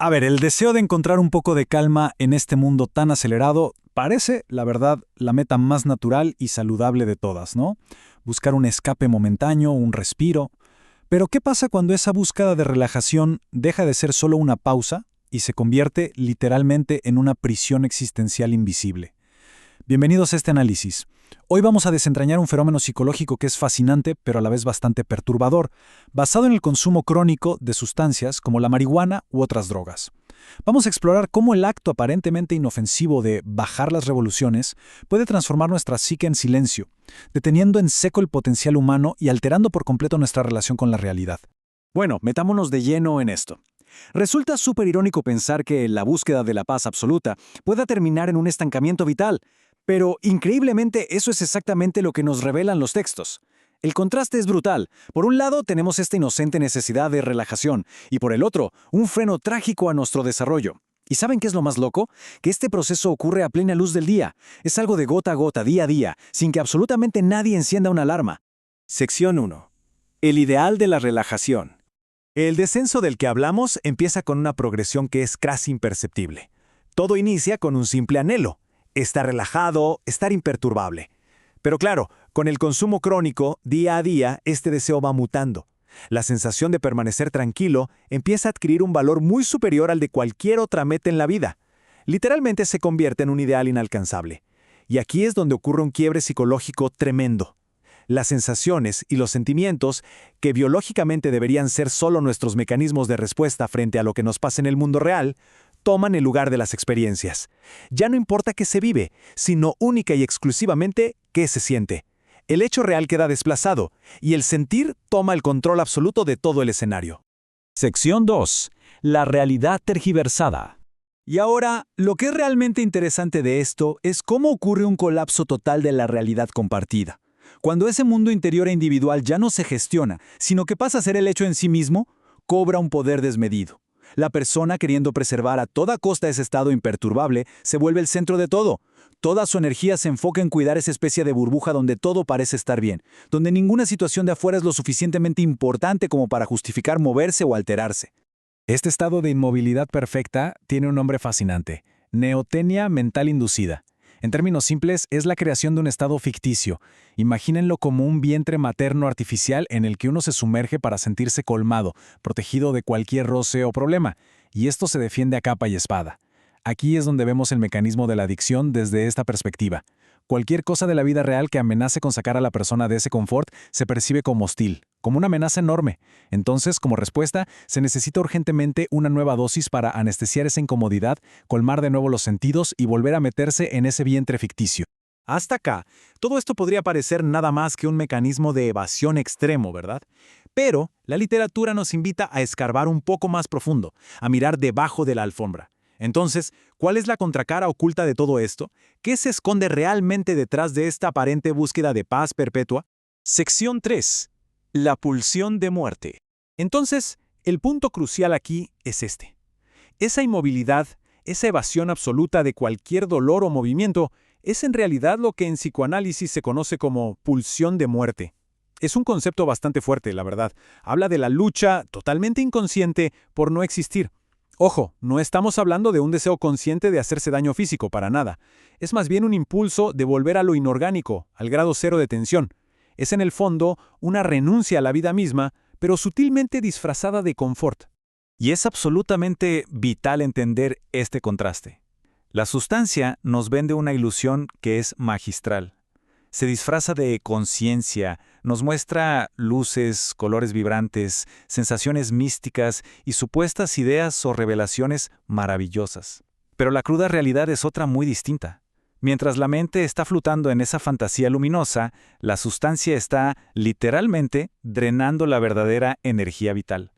A ver, el deseo de encontrar un poco de calma en este mundo tan acelerado parece, la verdad, la meta más natural y saludable de todas, ¿no? Buscar un escape momentáneo, un respiro. Pero ¿qué pasa cuando esa búsqueda de relajación deja de ser solo una pausa y se convierte literalmente en una prisión existencial invisible? Bienvenidos a este análisis. Hoy vamos a desentrañar un fenómeno psicológico que es fascinante, pero a la vez bastante perturbador, basado en el consumo crónico de sustancias como la marihuana u otras drogas. Vamos a explorar cómo el acto aparentemente inofensivo de bajar las revoluciones puede transformar nuestra psique en silencio, deteniendo en seco el potencial humano y alterando por completo nuestra relación con la realidad. Bueno, metámonos de lleno en esto. Resulta súper irónico pensar que la búsqueda de la paz absoluta pueda terminar en un estancamiento vital, pero increíblemente eso es exactamente lo que nos revelan los textos. El contraste es brutal. Por un lado tenemos esta inocente necesidad de relajación y por el otro, un freno trágico a nuestro desarrollo. ¿Y saben qué es lo más loco? Que este proceso ocurre a plena luz del día. Es algo de gota a gota, día a día, sin que absolutamente nadie encienda una alarma. Sección 1. El ideal de la relajación. El descenso del que hablamos empieza con una progresión que es casi imperceptible. Todo inicia con un simple anhelo: estar relajado, estar imperturbable. Pero claro, con el consumo crónico, día a día, este deseo va mutando. La sensación de permanecer tranquilo empieza a adquirir un valor muy superior al de cualquier otra meta en la vida. Literalmente se convierte en un ideal inalcanzable. Y aquí es donde ocurre un quiebre psicológico tremendo. Las sensaciones y los sentimientos, que biológicamente deberían ser solo nuestros mecanismos de respuesta frente a lo que nos pasa en el mundo real, toman el lugar de las experiencias. Ya no importa qué se vive, sino única y exclusivamente qué se siente. El hecho real queda desplazado, y el sentir toma el control absoluto de todo el escenario. Sección 2. La realidad tergiversada. Y ahora, lo que es realmente interesante de esto es cómo ocurre un colapso total de la realidad compartida. Cuando ese mundo interior e individual ya no se gestiona, sino que pasa a ser el hecho en sí mismo, cobra un poder desmedido. La persona, queriendo preservar a toda costa ese estado imperturbable, se vuelve el centro de todo. Toda su energía se enfoca en cuidar esa especie de burbuja donde todo parece estar bien, donde ninguna situación de afuera es lo suficientemente importante como para justificar moverse o alterarse. Este estado de inmovilidad perfecta tiene un nombre fascinante: neotenia mental inducida. En términos simples, es la creación de un estado ficticio. Imagínenlo como un vientre materno artificial en el que uno se sumerge para sentirse colmado, protegido de cualquier roce o problema, y esto se defiende a capa y espada. Aquí es donde vemos el mecanismo de la adicción desde esta perspectiva. Cualquier cosa de la vida real que amenace con sacar a la persona de ese confort se percibe como hostil, como una amenaza enorme. Entonces, como respuesta, se necesita urgentemente una nueva dosis para anestesiar esa incomodidad, colmar de nuevo los sentidos y volver a meterse en ese vientre ficticio. Hasta acá, todo esto podría parecer nada más que un mecanismo de evasión extremo, ¿verdad? Pero la literatura nos invita a escarbar un poco más profundo, a mirar debajo de la alfombra. Entonces, ¿cuál es la contracara oculta de todo esto? ¿Qué se esconde realmente detrás de esta aparente búsqueda de paz perpetua? Sección 3. La pulsión de muerte. Entonces, el punto crucial aquí es este. Esa inmovilidad, esa evasión absoluta de cualquier dolor o movimiento, es en realidad lo que en psicoanálisis se conoce como pulsión de muerte. Es un concepto bastante fuerte, la verdad. Habla de la lucha totalmente inconsciente por no existir. Ojo, no estamos hablando de un deseo consciente de hacerse daño físico, para nada. Es más bien un impulso de volver a lo inorgánico, al grado cero de tensión. Es en el fondo una renuncia a la vida misma, pero sutilmente disfrazada de confort. Y es absolutamente vital entender este contraste. La sustancia nos vende una ilusión que es magistral. Se disfraza de conciencia, nos muestra luces, colores vibrantes, sensaciones místicas y supuestas ideas o revelaciones maravillosas. Pero la cruda realidad es otra muy distinta. Mientras la mente está flotando en esa fantasía luminosa, la sustancia está, literalmente, drenando la verdadera energía vital.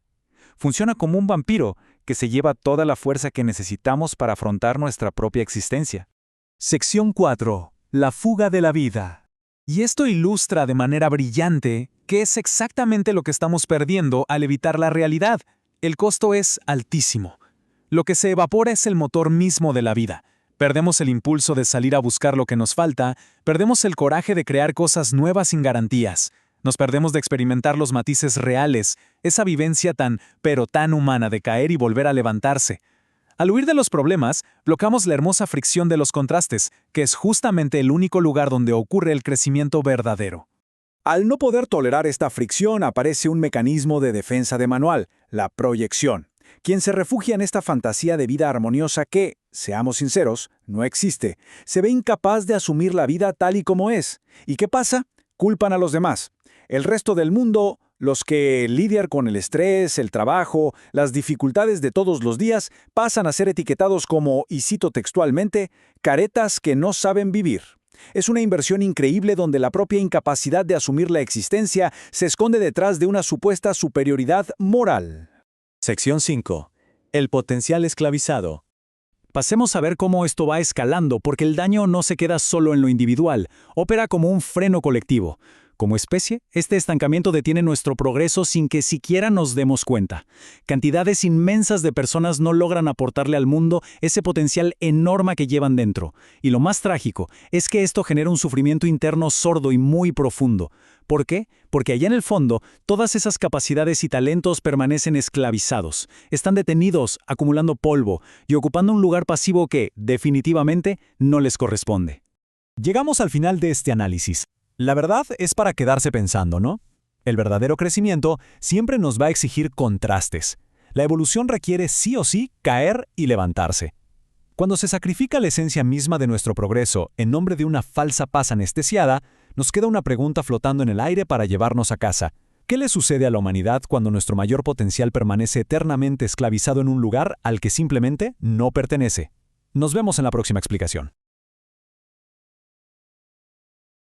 Funciona como un vampiro que se lleva toda la fuerza que necesitamos para afrontar nuestra propia existencia. Sección 4. La fuga de la vida. Y esto ilustra de manera brillante qué es exactamente lo que estamos perdiendo al evitar la realidad. El costo es altísimo. Lo que se evapora es el motor mismo de la vida. Perdemos el impulso de salir a buscar lo que nos falta, perdemos el coraje de crear cosas nuevas sin garantías. Nos perdemos de experimentar los matices reales, esa vivencia tan, pero tan humana de caer y volver a levantarse. Al huir de los problemas, bloqueamos la hermosa fricción de los contrastes, que es justamente el único lugar donde ocurre el crecimiento verdadero. Al no poder tolerar esta fricción aparece un mecanismo de defensa de manual, la proyección, quien se refugia en esta fantasía de vida armoniosa que, seamos sinceros, no existe. Se ve incapaz de asumir la vida tal y como es. ¿Y qué pasa? Culpan a los demás. El resto del mundo, los que lidian con el estrés, el trabajo, las dificultades de todos los días, pasan a ser etiquetados como, y cito textualmente, caretas que no saben vivir. Es una inversión increíble donde la propia incapacidad de asumir la existencia se esconde detrás de una supuesta superioridad moral. Sección 5. El potencial esclavizado. Pasemos a ver cómo esto va escalando, porque el daño no se queda solo en lo individual, opera como un freno colectivo. Como especie, este estancamiento detiene nuestro progreso sin que siquiera nos demos cuenta. Cantidades inmensas de personas no logran aportarle al mundo ese potencial enorme que llevan dentro. Y lo más trágico es que esto genera un sufrimiento interno sordo y muy profundo. ¿Por qué? Porque allá en el fondo, todas esas capacidades y talentos permanecen esclavizados. Están detenidos, acumulando polvo y ocupando un lugar pasivo que, definitivamente, no les corresponde. Llegamos al final de este análisis. La verdad es para quedarse pensando, ¿no? El verdadero crecimiento siempre nos va a exigir contrastes. La evolución requiere sí o sí caer y levantarse. Cuando se sacrifica la esencia misma de nuestro progreso en nombre de una falsa paz anestesiada, nos queda una pregunta flotando en el aire para llevarnos a casa. ¿Qué le sucede a la humanidad cuando nuestro mayor potencial permanece eternamente esclavizado en un lugar al que simplemente no pertenece? Nos vemos en la próxima explicación.